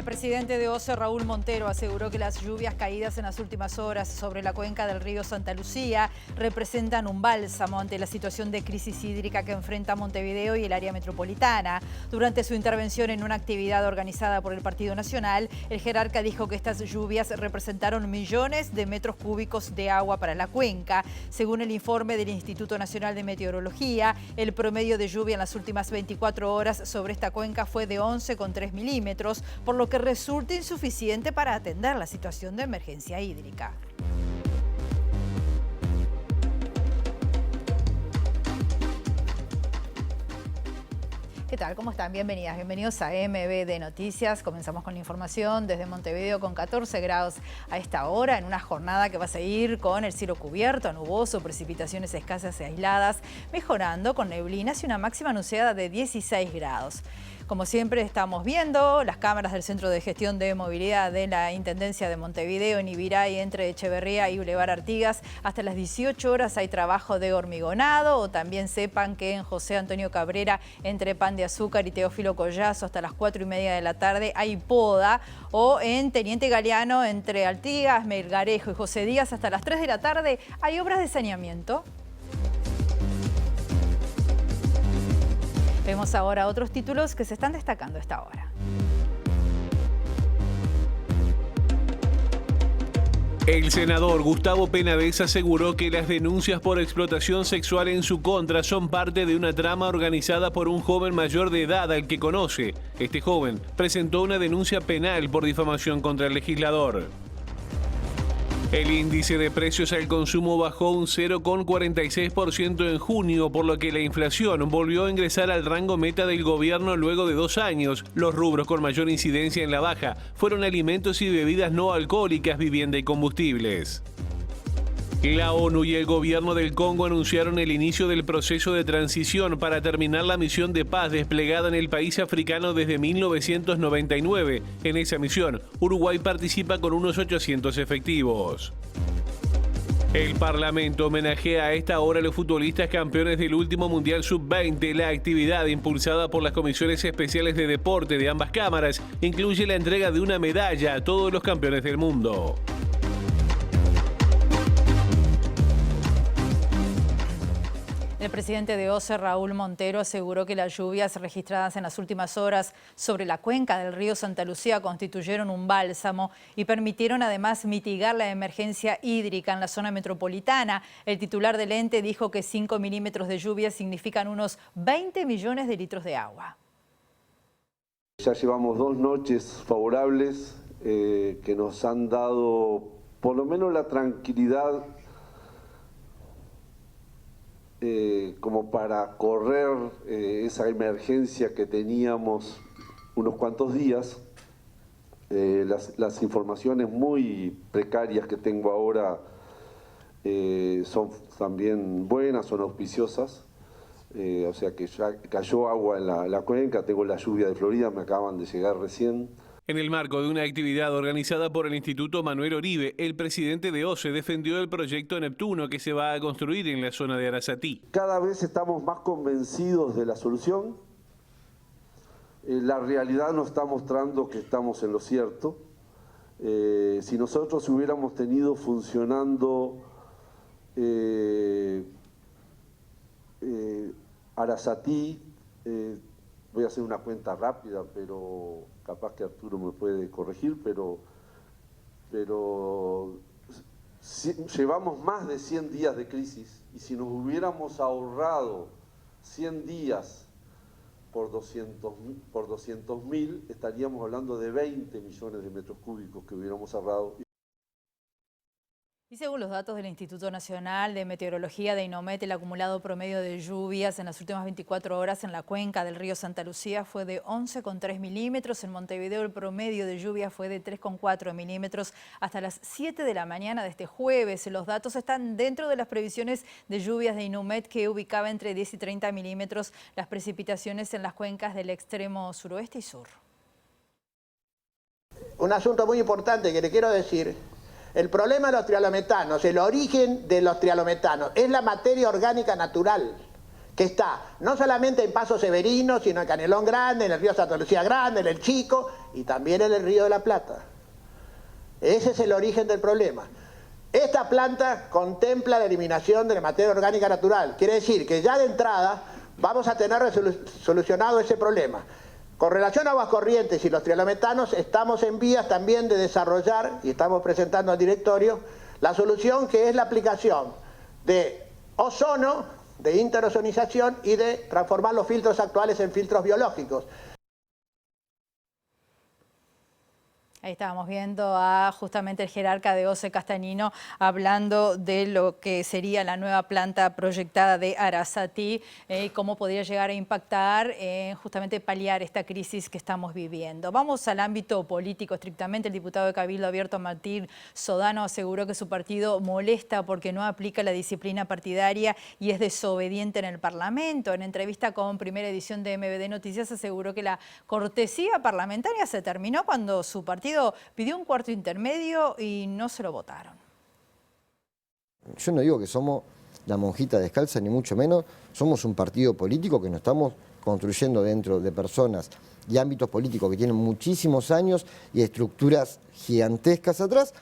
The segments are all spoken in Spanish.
El presidente de OCE, Raúl Montero, aseguró que las lluvias caídas en las últimas horas sobre la cuenca del río Santa Lucía representan un bálsamo ante la situación de crisis hídrica que enfrenta Montevideo y el área metropolitana. Durante su intervención en una actividad organizada por el Partido Nacional, el jerarca dijo que estas lluvias representaron millones de metros cúbicos de agua para la cuenca. Según el informe del Instituto Nacional de Meteorología, el promedio de lluvia en las últimas 24 horas sobre esta cuenca fue de 11,3 milímetros, por lo que resulta insuficiente para atender la situación de emergencia hídrica. ¿Qué tal? ¿Cómo están? Bienvenidas, bienvenidos a MBD Noticias. Comenzamos con la información desde Montevideo con 14 grados a esta hora, en una jornada que va a seguir con el cielo cubierto, nuboso, precipitaciones escasas y aisladas, mejorando con neblinas y una máxima anunciada de 16 grados. Como siempre estamos viendo las cámaras del Centro de Gestión de Movilidad de la Intendencia de Montevideo en Ibiray, entre Echeverría y Boulevard Artigas. Hasta las 18 horas hay trabajo de hormigonado, o también sepan que en José Antonio Cabrera, entre Pan de Azúcar y Teófilo Collazo, hasta las 4:30 de la tarde hay poda, o en Teniente Galeano, entre Artigas, Melgarejo y José Díaz, hasta las 3 de la tarde hay obras de saneamiento. Vemos ahora otros títulos que se están destacando a esta hora. El senador Gustavo Penades aseguró que las denuncias por explotación sexual en su contra son parte de una trama organizada por un joven mayor de edad al que conoce. Este joven presentó una denuncia penal por difamación contra el legislador. El índice de precios al consumo bajó un 0,46% en junio, por lo que la inflación volvió a ingresar al rango meta del gobierno luego de 2 años. Los rubros con mayor incidencia en la baja fueron alimentos y bebidas no alcohólicas, vivienda y combustibles. La ONU y el gobierno del Congo anunciaron el inicio del proceso de transición para terminar la misión de paz desplegada en el país africano desde 1999. En esa misión, Uruguay participa con unos 800 efectivos. El Parlamento homenajea a esta hora a los futbolistas campeones del último Mundial Sub-20. La actividad, impulsada por las comisiones especiales de deporte de ambas cámaras, incluye la entrega de una medalla a todos los campeones del mundo. El presidente de OCE, Raúl Montero, aseguró que las lluvias registradas en las últimas horas sobre la cuenca del río Santa Lucía constituyeron un bálsamo y permitieron además mitigar la emergencia hídrica en la zona metropolitana. El titular del ente dijo que 5 milímetros de lluvia significan unos 20 millones de litros de agua. Ya llevamos 2 noches favorables que nos han dado por lo menos la tranquilidad como para correr esa emergencia que teníamos unos cuantos días. Las informaciones muy precarias que tengo ahora son también buenas, son auspiciosas. O sea que ya cayó agua en la cuenca, tengo la lluvia de Florida, me acaban de llegar recién. En el marco de una actividad organizada por el Instituto Manuel Oribe, el presidente de OCE defendió el proyecto Neptuno que se va a construir en la zona de Arasatí. Cada vez estamos más convencidos de la solución. La realidad nos está mostrando que estamos en lo cierto. Si nosotros hubiéramos tenido funcionando Arasatí, voy a hacer una cuenta rápida, pero capaz que Arturo me puede corregir, pero llevamos más de 100 días de crisis, y si nos hubiéramos ahorrado 100 días por 200.000, estaríamos hablando de 20 millones de metros cúbicos que hubiéramos ahorrado. Y según los datos del Instituto Nacional de Meteorología de INOMET, el acumulado promedio de lluvias en las últimas 24 horas en la cuenca del río Santa Lucía fue de 11,3 milímetros. En Montevideo el promedio de lluvia fue de 3,4 milímetros hasta las 7 de la mañana de este jueves. Los datos están dentro de las previsiones de lluvias de INOMET, que ubicaba entre 10 y 30 milímetros las precipitaciones en las cuencas del extremo suroeste y sur. Un asunto muy importante que le quiero decir. El problema de los trialometanos, el origen de los trialometanos, es la materia orgánica natural que está no solamente en Paso Severino, sino en Canelón Grande, en el río Santa Lucía Grande, en el Chico y también en el río de la Plata. Ese es el origen del problema. Esta planta contempla la eliminación de la materia orgánica natural. Quiere decir que ya de entrada vamos a tener solucionado ese problema. Con relación a aguas corrientes y los trialometanos, estamos en vías también de desarrollar, y estamos presentando al directorio, la solución que es la aplicación de ozono, de interozonización y de transformar los filtros actuales en filtros biológicos. Ahí estábamos viendo a justamente el jerarca de OCE Castagnino hablando de lo que sería la nueva planta proyectada de Arasati y cómo podría llegar a impactar en justamente paliar esta crisis que estamos viviendo. Vamos al ámbito político estrictamente. El diputado de Cabildo Abierto Martín Sodano aseguró que su partido molesta porque no aplica la disciplina partidaria y es desobediente en el Parlamento. En entrevista con Primera Edición de MBD Noticias aseguró que la cortesía parlamentaria se terminó cuando su partido pidió un cuarto intermedio y no se lo votaron. Yo no digo que somos la monjita descalza, ni mucho menos. Somos un partido político que nos estamos construyendo dentro de personas y ámbitos políticos que tienen muchísimos años y estructuras gigantescas atrás,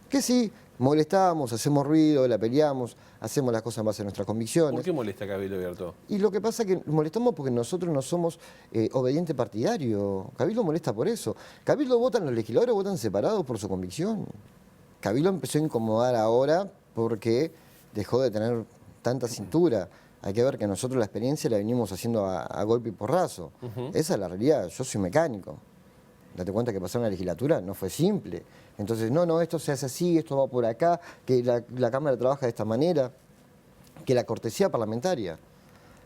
que sí, molestamos, hacemos ruido, la peleamos, hacemos las cosas en base a nuestras convicciones. ¿Por qué molesta Cabildo Abierto? Y lo que pasa es que molestamos porque nosotros no somos obediente partidario. Cabildo molesta por eso. Cabildo votan, los legisladores votan separados por su convicción. Cabildo empezó a incomodar ahora porque dejó de tener tanta cintura. Hay que ver que nosotros la experiencia la venimos haciendo a golpe y porrazo. Esa es la realidad. Yo soy mecánico. Date cuenta que pasar una legislatura no fue simple. Entonces, no, esto se hace así, esto va por acá, que la Cámara trabaja de esta manera, que la cortesía parlamentaria.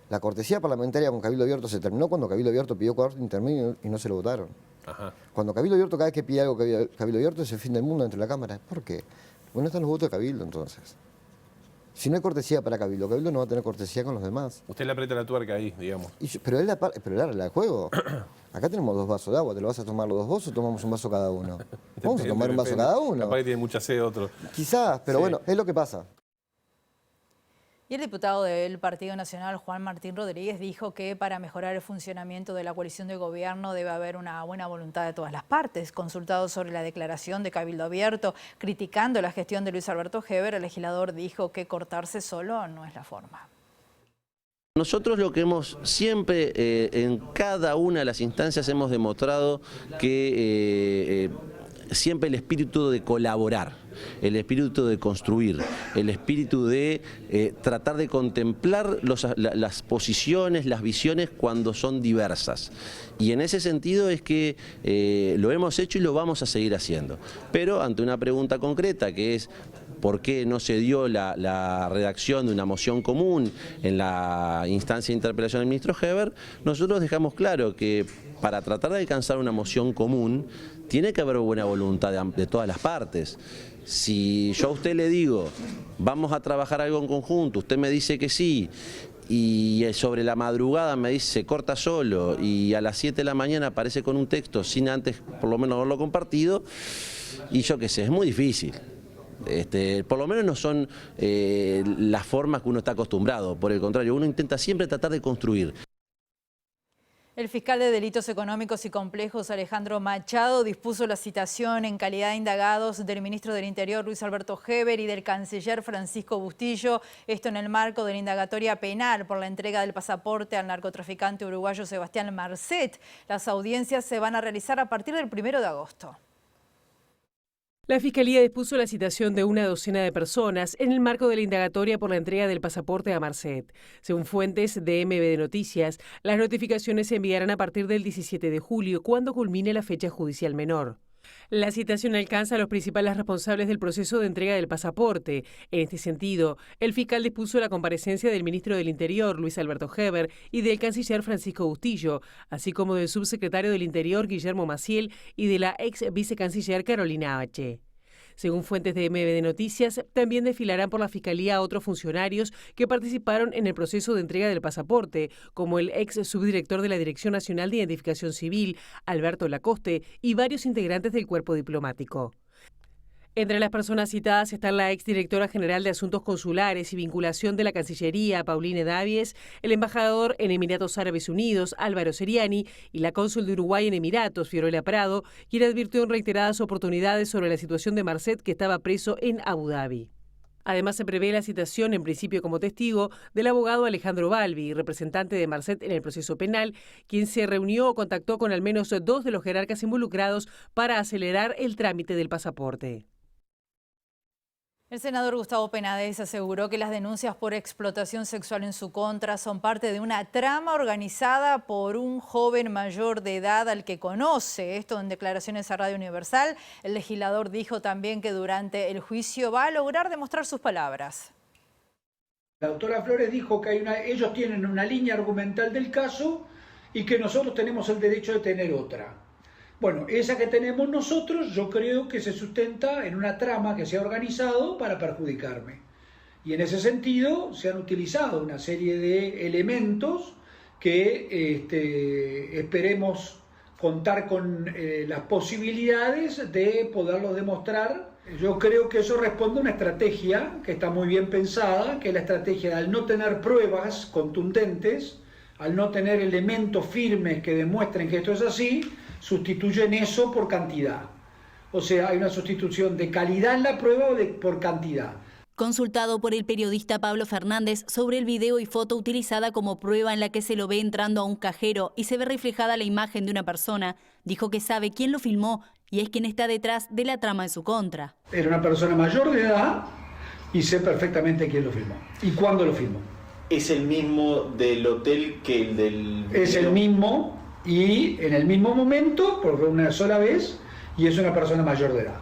La cortesía parlamentaria con Cabildo Abierto se terminó cuando Cabildo Abierto pidió cuarto intermedio y no se lo votaron. Cuando Cabildo Abierto, cada vez que pide algo Cabildo Abierto, es el fin del mundo dentro de la Cámara. ¿Por qué? Porque no están los votos de Cabildo, entonces. Si no hay cortesía para Cabildo, Cabildo no va a tener cortesía con los demás. Usted le aprieta la tuerca ahí, digamos. Pero es la regla del juego. Acá tenemos 2 vasos de agua. ¿Te lo vas a tomar los 2 vos o tomamos un vaso cada uno? Vamos a tomar un vaso cada uno. Capaz que tiene mucha sed otro. Quizás, pero bueno, es lo que pasa. Y el diputado del Partido Nacional, Juan Martín Rodríguez, dijo que para mejorar el funcionamiento de la coalición de gobierno debe haber una buena voluntad de todas las partes. Consultado sobre la declaración de Cabildo Abierto, criticando la gestión de Luis Alberto Heber, el legislador dijo que cortarse solo no es la forma. Nosotros lo que hemos siempre, en cada una de las instancias, hemos demostrado que siempre el espíritu de colaborar, el espíritu de construir, el espíritu de tratar de contemplar las posiciones, las visiones cuando son diversas. Y en ese sentido es que lo hemos hecho y lo vamos a seguir haciendo. Pero ante una pregunta concreta que es ¿por qué no se dio la redacción de una moción común en la instancia de interpelación del ministro Heber? Nosotros dejamos claro que para tratar de alcanzar una moción común tiene que haber buena voluntad de todas las partes. Si yo a usted le digo, vamos a trabajar algo en conjunto, usted me dice que sí, y sobre la madrugada me dice se corta solo, y a las 7 de la mañana aparece con un texto sin antes por lo menos haberlo compartido, y yo qué sé, es muy difícil. Por lo menos no son las formas que uno está acostumbrado, por el contrario, uno intenta siempre tratar de construir. El fiscal de Delitos Económicos y Complejos, Alejandro Machado, dispuso la citación en calidad de indagados del ministro del Interior, Luis Alberto Heber, y del canciller Francisco Bustillo, esto en el marco de la indagatoria penal por la entrega del pasaporte al narcotraficante uruguayo Sebastián Marcet. Las audiencias se van a realizar a partir del 1 de agosto. La Fiscalía dispuso la citación de una docena de personas en el marco de la indagatoria por la entrega del pasaporte a Marcet. Según fuentes de MBD Noticias, las notificaciones se enviarán a partir del 17 de julio, cuando culmine la fecha judicial menor. La citación alcanza a los principales responsables del proceso de entrega del pasaporte. En este sentido, el fiscal dispuso la comparecencia del ministro del Interior, Luis Alberto Heber, y del canciller Francisco Bustillo, así como del subsecretario del Interior, Guillermo Maciel, y de la ex vicecanciller Carolina H. Según fuentes de MBD Noticias, también desfilarán por la Fiscalía otros funcionarios que participaron en el proceso de entrega del pasaporte, como el ex subdirector de la Dirección Nacional de Identificación Civil, Alberto Lacoste, y varios integrantes del cuerpo diplomático. Entre las personas citadas están la exdirectora general de Asuntos Consulares y Vinculación de la Cancillería, Pauline Davies, el embajador en Emiratos Árabes Unidos, Álvaro Seriani, y la cónsul de Uruguay en Emiratos, Fiorella Prado, quien advirtió en reiteradas oportunidades sobre la situación de Marcet, que estaba preso en Abu Dhabi. Además, se prevé la citación, en principio como testigo, del abogado Alejandro Balbi, representante de Marcet en el proceso penal, quien se reunió o contactó con al menos 2 de los jerarcas involucrados para acelerar el trámite del pasaporte. El senador Gustavo Penades aseguró que las denuncias por explotación sexual en su contra son parte de una trama organizada por un joven mayor de edad al que conoce. Esto en declaraciones a Radio Universal. El legislador dijo también que durante el juicio va a lograr demostrar sus palabras. La doctora Flores dijo que ellos tienen una línea argumental del caso y que nosotros tenemos el derecho de tener otra. Bueno, esa que tenemos nosotros yo creo que se sustenta en una trama que se ha organizado para perjudicarme. Y en ese sentido se han utilizado una serie de elementos que esperemos contar con las posibilidades de poderlos demostrar. Yo creo que eso responde a una estrategia que está muy bien pensada, que es la estrategia de al no tener pruebas contundentes, al no tener elementos firmes que demuestren que esto es así, sustituyen eso por cantidad. O sea, hay una sustitución de calidad en la prueba por cantidad. Consultado por el periodista Pablo Fernández sobre el video y foto utilizada como prueba en la que se lo ve entrando a un cajero y se ve reflejada la imagen de una persona, dijo que sabe quién lo filmó y es quien está detrás de la trama en su contra. Era una persona mayor de edad y sé perfectamente quién lo filmó y cuándo lo filmó. ¿Es el mismo del hotel que el del video? Es el mismo y en el mismo momento, por una sola vez, y es una persona mayor de edad.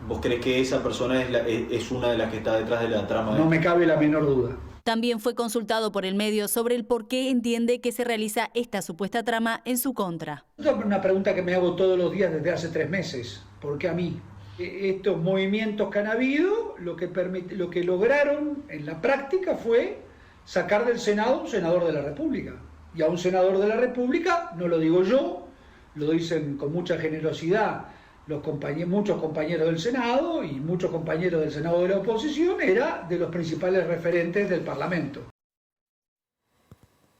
¿Vos crees que esa persona es una de las que está detrás de la trama? No me cabe la menor duda. También fue consultado por el medio sobre el por qué entiende que se realiza esta supuesta trama en su contra. Es una pregunta que me hago todos los días desde hace 3 meses. ¿Por qué a mí? Estos movimientos que han habido, lo que lograron en la práctica fue sacar del Senado un senador de la República. Y a un senador de la República, no lo digo yo, lo dicen con mucha generosidad muchos compañeros del Senado y muchos compañeros del Senado de la oposición, era de los principales referentes del Parlamento.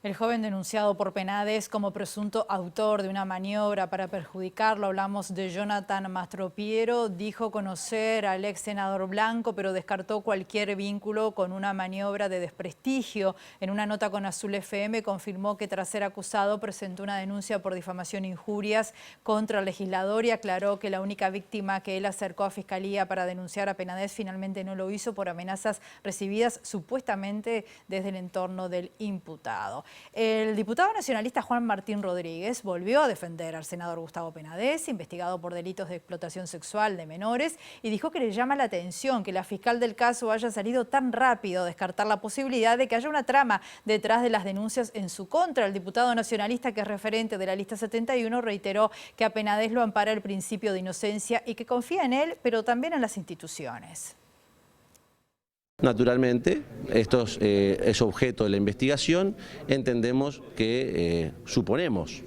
El joven denunciado por Penades como presunto autor de una maniobra para perjudicarlo, hablamos de Jonathan Mastropiero, dijo conocer al ex senador Blanco, pero descartó cualquier vínculo con una maniobra de desprestigio. En una nota con Azul FM confirmó que tras ser acusado presentó una denuncia por difamación e injurias contra el legislador y aclaró que la única víctima que él acercó a Fiscalía para denunciar a Penades finalmente no lo hizo por amenazas recibidas supuestamente desde el entorno del imputado. El diputado nacionalista Juan Martín Rodríguez volvió a defender al senador Gustavo Penades, investigado por delitos de explotación sexual de menores, y dijo que le llama la atención que la fiscal del caso haya salido tan rápido a descartar la posibilidad de que haya una trama detrás de las denuncias en su contra. El diputado nacionalista, que es referente de la lista 71, reiteró que a Penades lo ampara el principio de inocencia y que confía en él, pero también en las instituciones. Naturalmente, esto es objeto de la investigación. Entendemos que, suponemos,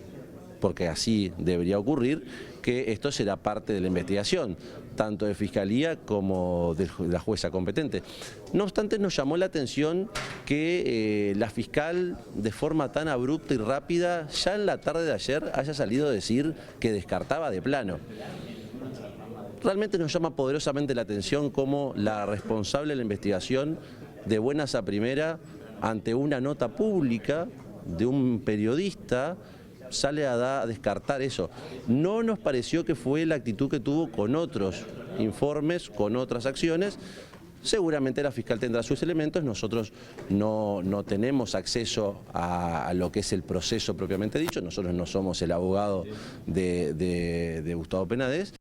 porque así debería ocurrir, que esto será parte de la investigación, tanto de Fiscalía como de la jueza competente. No obstante, nos llamó la atención que la fiscal, de forma tan abrupta y rápida, ya en la tarde de ayer haya salido a decir que descartaba de plano. Realmente nos llama poderosamente la atención cómo la responsable de la investigación, de buenas a primera, ante una nota pública de un periodista, sale a descartar eso. No nos pareció que fue la actitud que tuvo con otros informes, con otras acciones. Seguramente la fiscal tendrá sus elementos, nosotros no tenemos acceso a lo que es el proceso propiamente dicho, nosotros no somos el abogado de Gustavo Penades.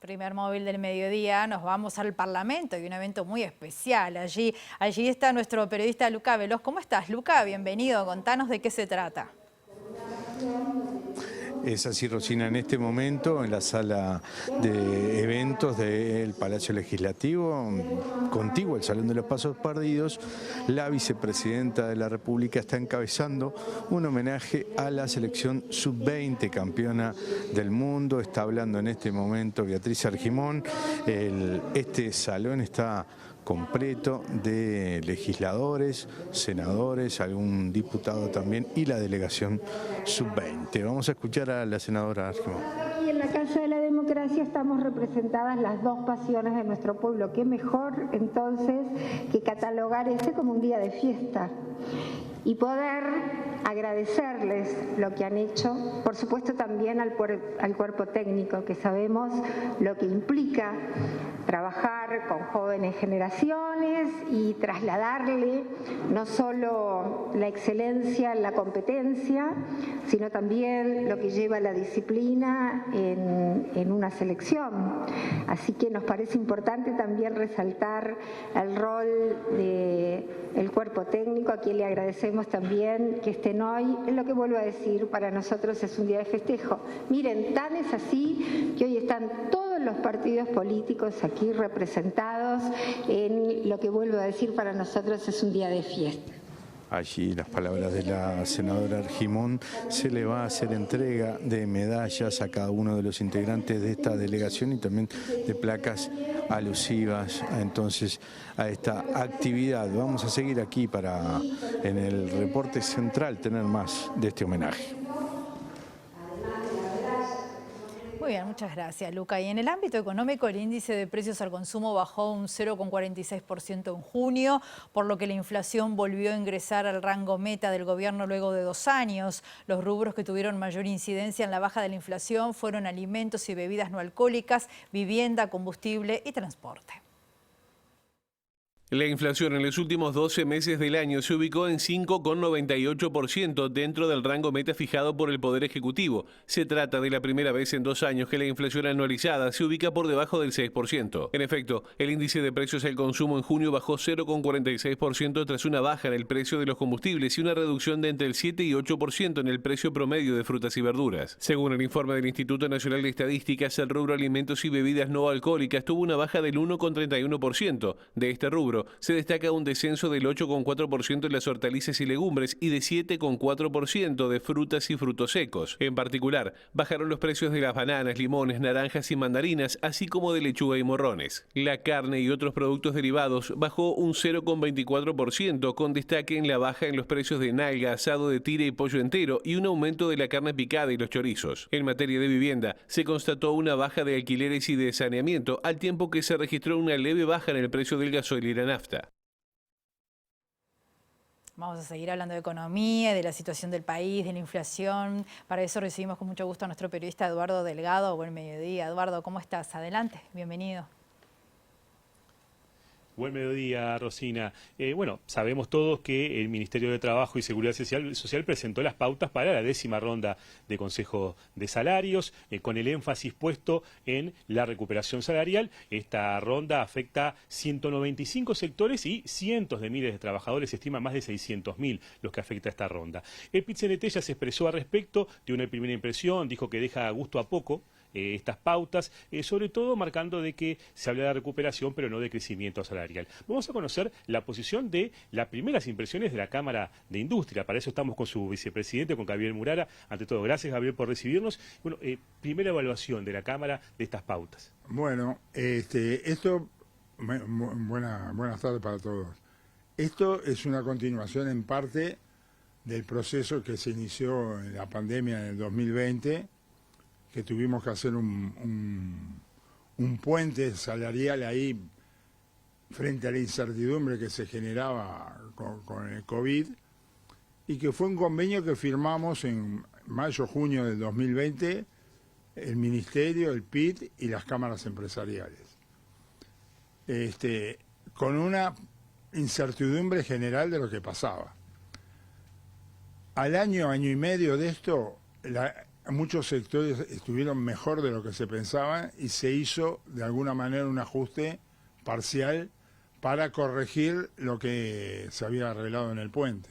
Primer móvil del mediodía, nos vamos al Parlamento y un evento muy especial. Allí está nuestro periodista Luca Veloz. ¿Cómo estás, Luca? Bienvenido, contanos de qué se trata. Es así, Rosina, en este momento en la sala de eventos del Palacio Legislativo, contiguo al Salón de los Pasos Perdidos, la vicepresidenta de la República está encabezando un homenaje a la selección sub-20 campeona del mundo. Está hablando en este momento Beatriz Argimón. Este salón está completo de legisladores, senadores, algún diputado también y la delegación sub-20. Vamos a escuchar a la senadora Argimón. Y en la Casa de la Democracia estamos representadas las dos pasiones de nuestro pueblo. Qué mejor entonces que catalogar este como un día de fiesta y poder agradecerles lo que han hecho, por supuesto también al cuerpo técnico, que sabemos lo que implica trabajar con jóvenes generaciones y trasladarle no solo la excelencia en la competencia, sino también lo que lleva la disciplina en una selección. Así que nos parece importante también resaltar el rol del cuerpo técnico, a quien le agradecemos también que estén hoy. Es lo que vuelvo a decir, para nosotros es un día de festejo. Miren, tan es así que hoy están todos los partidos políticos aquí representados en lo que vuelvo a decir, para nosotros es un día de fiesta. Allí las palabras de la senadora Argimón. Se le va a hacer entrega de medallas a cada uno de los integrantes de esta delegación y también de placas alusivas entonces a esta actividad. Vamos a seguir aquí para en el reporte central tener más de este homenaje. Muy bien, muchas gracias, Luca. Y en el ámbito económico, el índice de precios al consumo bajó un 0,46% en junio, por lo que la inflación volvió a ingresar al rango meta del gobierno luego de 2 años. Los rubros que tuvieron mayor incidencia en la baja de la inflación fueron alimentos y bebidas no alcohólicas, vivienda, combustible y transporte. La inflación en los últimos 12 meses del año se ubicó en 5,98% dentro del rango meta fijado por el Poder Ejecutivo. Se trata de la primera vez en 2 años que la inflación anualizada se ubica por debajo del 6%. En efecto, el índice de precios al consumo en junio bajó 0,46% tras una baja en el precio de los combustibles y una reducción de entre el 7 y 8% en el precio promedio de frutas y verduras. Según el informe del Instituto Nacional de Estadísticas, el rubro alimentos y bebidas no alcohólicas tuvo una baja del 1,31%. De este rubro se destaca un descenso del 8,4% en las hortalizas y legumbres y de 7,4% de frutas y frutos secos. En particular, bajaron los precios de las bananas, limones, naranjas y mandarinas, así como de lechuga y morrones. La carne y otros productos derivados bajó un 0,24%, con destaque en la baja en los precios de nalga, asado de tira y pollo entero y un aumento de la carne picada y los chorizos. En materia de vivienda, se constató una baja de alquileres y de saneamiento, al tiempo que se registró una leve baja en el precio del gasoil y la nafta. Vamos a seguir hablando de economía, de la situación del país, de la inflación. Para eso recibimos con mucho gusto a nuestro periodista Eduardo Delgado. Buen mediodía. Eduardo, ¿cómo estás? Adelante, bienvenido. Buen mediodía, Rosina. Bueno, sabemos todos que el Ministerio de Trabajo y Seguridad Social presentó las pautas para la 10ª ronda de Consejo de Salarios, con el énfasis puesto en la recuperación salarial. Esta ronda afecta 195 sectores y cientos de miles de trabajadores, se estima más de 600.000 los que afecta esta ronda. El PIT-CNT ya se expresó al respecto, de una primera impresión, dijo que deja a gusto a poco estas pautas, sobre todo marcando de que se habla de recuperación pero no de crecimiento salarial. Vamos a conocer la posición de las primeras impresiones de la Cámara de Industria. Para eso estamos con su vicepresidente, con Gabriel Murara. Ante todo, gracias, Gabriel, por recibirnos. Bueno, primera evaluación de la Cámara de estas pautas. Bueno, buenas tardes para todos. Esto es una continuación en parte del proceso que se inició en la pandemia en el 2020, que tuvimos que hacer un puente salarial ahí frente a la incertidumbre que se generaba con el COVID, y que fue un convenio que firmamos en mayo-junio del 2020 el Ministerio, el PIT y las cámaras empresariales. Con una incertidumbre general de lo que pasaba. Al año y medio de esto, muchos sectores estuvieron mejor de lo que se pensaba y se hizo de alguna manera un ajuste parcial para corregir lo que se había arreglado en el puente.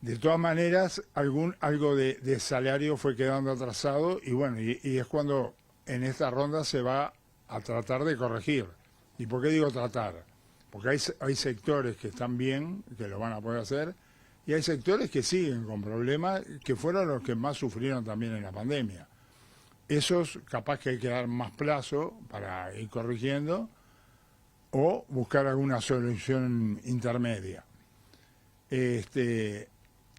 De todas maneras, algo de salario fue quedando atrasado y bueno, y es cuando en esta ronda se va a tratar de corregir. ¿Y por qué digo tratar? Porque hay sectores que están bien, que lo van a poder hacer, y hay sectores que siguen con problemas, que fueron los que más sufrieron también en la pandemia. Esos capaz que hay que dar más plazo para ir corrigiendo o buscar alguna solución intermedia.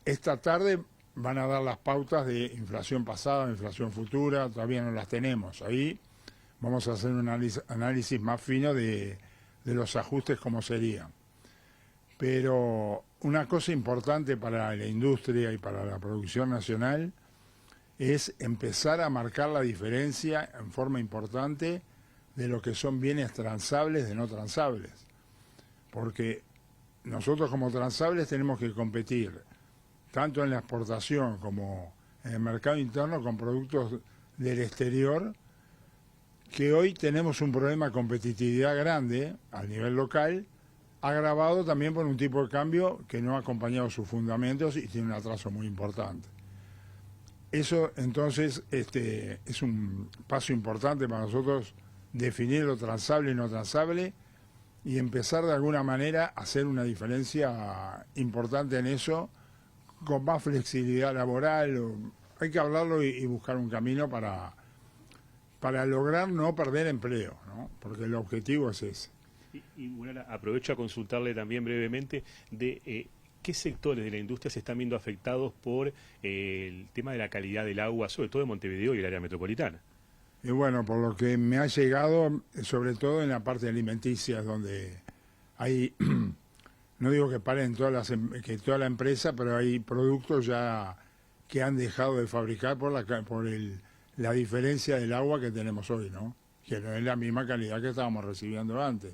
Esta tarde van a dar las pautas de inflación pasada, inflación futura, todavía no las tenemos. Ahí vamos a hacer un análisis más fino de los ajustes como serían. Pero una cosa importante para la industria y para la producción nacional es empezar a marcar la diferencia en forma importante de lo que son bienes transables de no transables. Porque nosotros como transables tenemos que competir tanto en la exportación como en el mercado interno con productos del exterior, que hoy tenemos un problema de competitividad grande a nivel local, agravado también por un tipo de cambio que no ha acompañado sus fundamentos y tiene un atraso muy importante. Eso entonces es un paso importante para nosotros, definir lo transable y no transable y empezar de alguna manera a hacer una diferencia importante en eso, con más flexibilidad laboral. Hay que hablarlo y buscar un camino para lograr no perder empleo, ¿no? Porque el objetivo es ese. Y bueno, aprovecho a consultarle también brevemente de qué sectores de la industria se están viendo afectados por el tema de la calidad del agua, sobre todo en Montevideo y el área metropolitana. Y bueno, por lo que me ha llegado, sobre todo en la parte alimenticia, donde hay, no digo que paren que toda la empresa, pero hay productos ya que han dejado de fabricar por la diferencia del agua que tenemos hoy, ¿no? Que no es la misma calidad que estábamos recibiendo antes.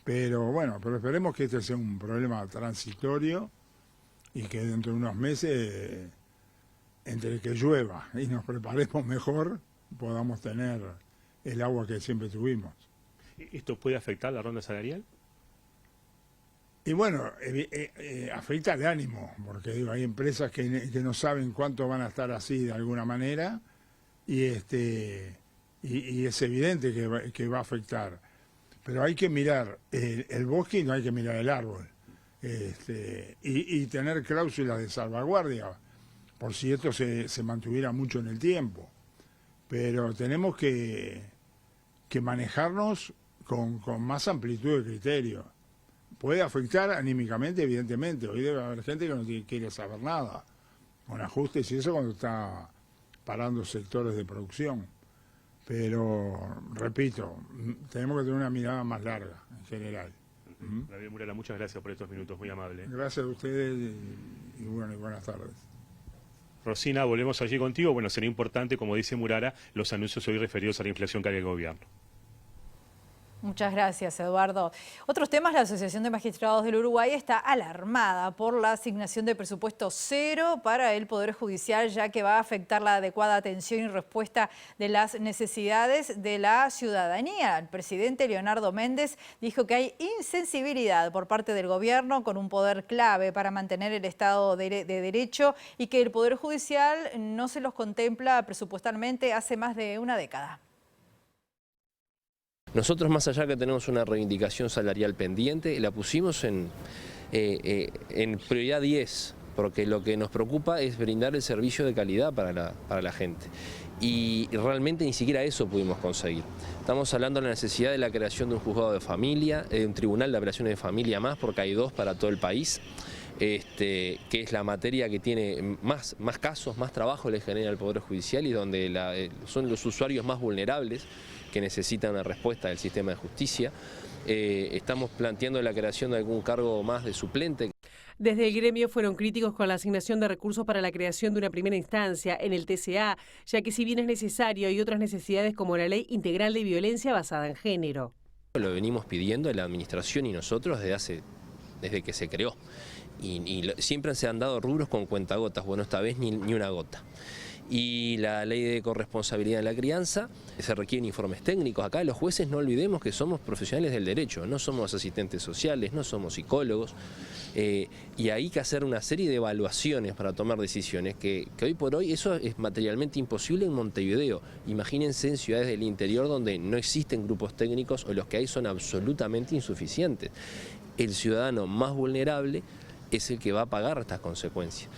Pero bueno, esperemos que este sea un problema transitorio y que dentro de unos meses, entre que llueva y nos preparemos mejor, podamos tener el agua que siempre tuvimos. ¿Esto puede afectar la ronda salarial? Y bueno, afecta el ánimo, porque digo, hay empresas que no saben cuánto van a estar así de alguna manera y es evidente que va a afectar. Pero hay que mirar el bosque y no hay que mirar el árbol. Y tener cláusulas de salvaguardia, por si esto se mantuviera mucho en el tiempo. Pero tenemos que manejarnos con más amplitud de criterio. Puede afectar anímicamente, evidentemente. Hoy debe haber gente que no quiere saber nada, con ajustes y eso cuando está parando sectores de producción. Pero, repito, tenemos que tener una mirada más larga, en general. Gabriel Murara, muchas gracias por estos minutos, muy amable. Gracias a ustedes y buenas tardes. Rosina, volvemos allí contigo. Bueno, será importante, como dice Murara, los anuncios hoy referidos a la inflación que haga el gobierno. Muchas gracias, Eduardo. Otros temas, la Asociación de Magistrados del Uruguay está alarmada por la asignación de presupuesto cero para el Poder Judicial, ya que va a afectar la adecuada atención y respuesta de las necesidades de la ciudadanía. El presidente Leonardo Méndez dijo que hay insensibilidad por parte del gobierno con un poder clave para mantener el Estado de Derecho y que el Poder Judicial no se los contempla presupuestalmente hace más de una década. Nosotros, más allá que tenemos una reivindicación salarial pendiente, la pusimos en prioridad 10, porque lo que nos preocupa es brindar el servicio de calidad para la gente. Y realmente ni siquiera eso pudimos conseguir. Estamos hablando de la necesidad de la creación de un juzgado de familia, un tribunal de apelaciones de familia más, porque hay 2 para todo el país. Que es la materia que tiene más casos, más trabajo le genera al Poder Judicial y donde son los usuarios más vulnerables que necesitan una respuesta del sistema de justicia. Estamos planteando la creación de algún cargo más de suplente. Desde el gremio fueron críticos con la asignación de recursos para la creación de una primera instancia en el TCA, ya que si bien es necesario, hay otras necesidades como la Ley Integral de Violencia basada en género. Lo venimos pidiendo en la administración y nosotros desde que se creó. Y siempre se han dado rubros con cuentagotas, bueno, esta vez ni una gota. y la ley de corresponsabilidad en la crianza. Se requieren informes técnicos. Acá los jueces, no olvidemos que somos profesionales del derecho, no somos asistentes sociales, no somos psicólogos, y hay que hacer una serie de evaluaciones para tomar decisiones que hoy por hoy eso es materialmente imposible en Montevideo. Imagínense en ciudades del interior donde no existen grupos técnicos o los que hay son absolutamente insuficientes. El ciudadano más vulnerable es el que va a pagar estas consecuencias.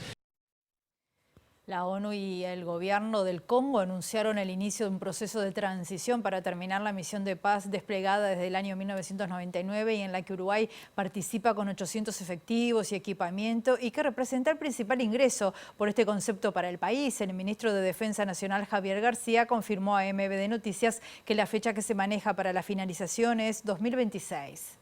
La ONU y el gobierno del Congo anunciaron el inicio de un proceso de transición para terminar la misión de paz desplegada desde el año 1999 y en la que Uruguay participa con 800 efectivos y equipamiento y que representa el principal ingreso por este concepto para el país. El ministro de Defensa Nacional, Javier García, confirmó a MBD Noticias que la fecha que se maneja para la finalización es 2026.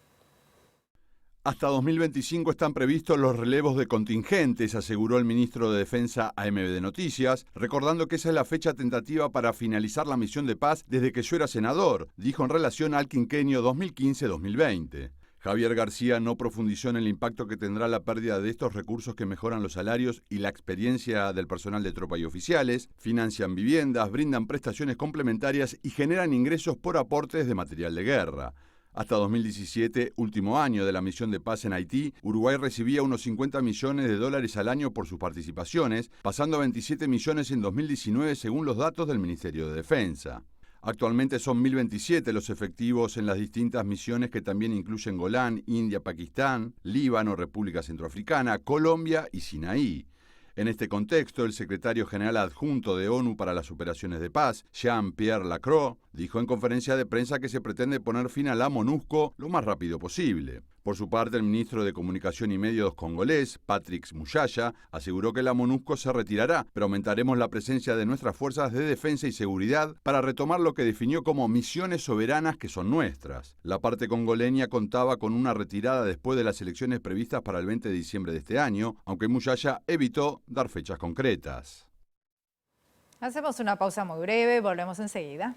Hasta 2025 están previstos los relevos de contingentes, aseguró el ministro de Defensa a MBD Noticias, recordando que esa es la fecha tentativa para finalizar la misión de paz desde que yo era senador, dijo en relación al quinquenio 2015-2020. Javier García no profundizó en el impacto que tendrá la pérdida de estos recursos que mejoran los salarios y la experiencia del personal de tropa y oficiales, financian viviendas, brindan prestaciones complementarias y generan ingresos por aportes de material de guerra. Hasta 2017, último año de la misión de paz en Haití, Uruguay recibía unos 50 millones de dólares al año por sus participaciones, pasando a 27 millones en 2019 según los datos del Ministerio de Defensa. Actualmente son 1.027 los efectivos en las distintas misiones que también incluyen Golán, India, Pakistán, Líbano, República Centroafricana, Colombia y Sinaí. En este contexto, el secretario general adjunto de ONU para las operaciones de paz, Jean-Pierre Lacroix, dijo en conferencia de prensa que se pretende poner fin a la MONUSCO lo más rápido posible. Por su parte, el ministro de Comunicación y Medios congolés, Patrick Muyaya, aseguró que la MONUSCO se retirará, pero aumentaremos la presencia de nuestras fuerzas de defensa y seguridad para retomar lo que definió como misiones soberanas que son nuestras. La parte congoleña contaba con una retirada después de las elecciones previstas para el 20 de diciembre de este año, aunque Muyaya evitó dar fechas concretas. Hacemos una pausa muy breve, volvemos enseguida.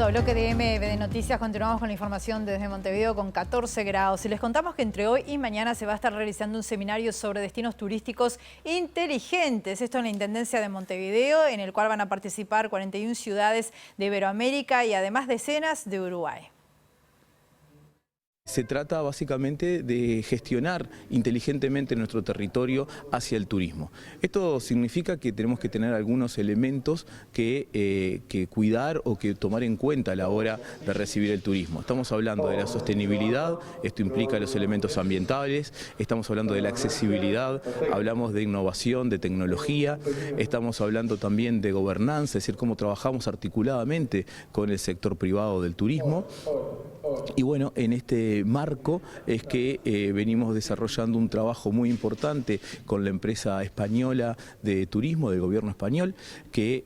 Bloque de MBD Noticias, continuamos con la información desde Montevideo con 14 grados y les contamos que entre hoy y mañana se va a estar realizando un seminario sobre destinos turísticos inteligentes, esto en la Intendencia de Montevideo, en el cual van a participar 41 ciudades de Iberoamérica y además decenas de Uruguay. Se trata básicamente de gestionar inteligentemente nuestro territorio hacia el turismo. Esto significa que tenemos que tener algunos elementos que cuidar o que tomar en cuenta a la hora de recibir el turismo. Estamos hablando de la sostenibilidad, esto implica los elementos ambientales, estamos hablando de la accesibilidad, hablamos de innovación, de tecnología, estamos hablando también de gobernanza, es decir, cómo trabajamos articuladamente con el sector privado del turismo. Y bueno, en este marco es que venimos desarrollando un trabajo muy importante con la empresa española de turismo del gobierno español que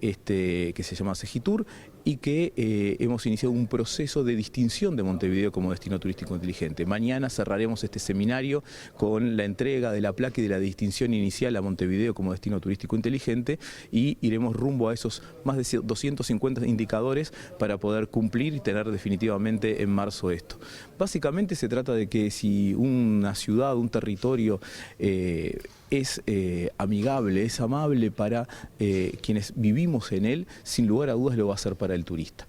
se llama Segitur y que hemos iniciado un proceso de distinción de Montevideo como destino turístico inteligente. Mañana cerraremos este seminario con la entrega de la placa y de la distinción inicial a Montevideo como destino turístico inteligente y iremos rumbo a esos más de 250 indicadores para poder cumplir y tener definitivamente en marzo esto. Básicamente se trata de que si una ciudad, un territorio es amigable, es amable para quienes vivimos en él, sin lugar a dudas lo va a hacer para el turista.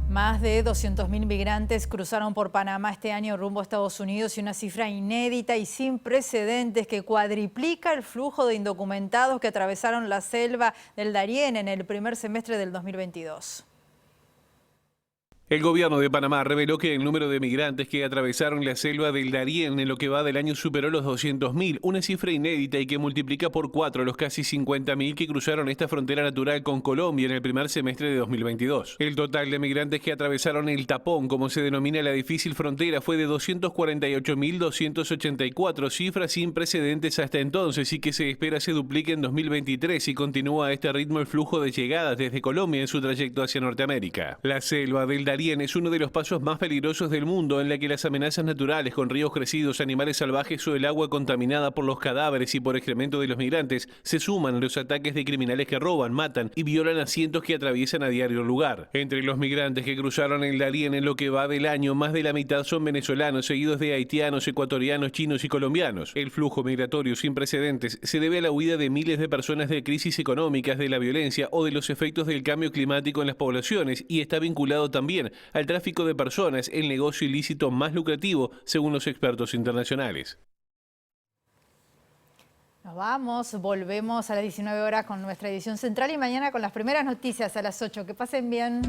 Más de 200.000 migrantes cruzaron por Panamá este año rumbo a Estados Unidos y una cifra inédita y sin precedentes que cuadriplica el flujo de indocumentados que atravesaron la selva del Darién en el primer semestre del 2022. El gobierno de Panamá reveló que el número de migrantes que atravesaron la selva del Darién en lo que va del año superó los 200.000, una cifra inédita y que multiplica por 4 los casi 50.000 que cruzaron esta frontera natural con Colombia en el primer semestre de 2022. El total de migrantes que atravesaron el tapón, como se denomina la difícil frontera, fue de 248.284, cifras sin precedentes hasta entonces y que se espera se duplique en 2023 y continúa a este ritmo el flujo de llegadas desde Colombia en su trayecto hacia Norteamérica. La selva del Darién es uno de los pasos más peligrosos del mundo, en la que las amenazas naturales con ríos crecidos, animales salvajes o el agua contaminada por los cadáveres y por excremento de los migrantes se suman a los ataques de criminales que roban, matan y violan a cientos que atraviesan a diario el lugar. Entre los migrantes que cruzaron el Darién en lo que va del año, más de la mitad son venezolanos, seguidos de haitianos, ecuatorianos, chinos y colombianos. El flujo migratorio sin precedentes se debe a la huida de miles de personas de crisis económicas, de la violencia o de los efectos del cambio climático en las poblaciones y está vinculado también al tráfico de personas, el negocio ilícito más lucrativo, según los expertos internacionales. Nos vamos, volvemos a las 19 horas con nuestra edición central y mañana con las primeras noticias a las 8. Que pasen bien.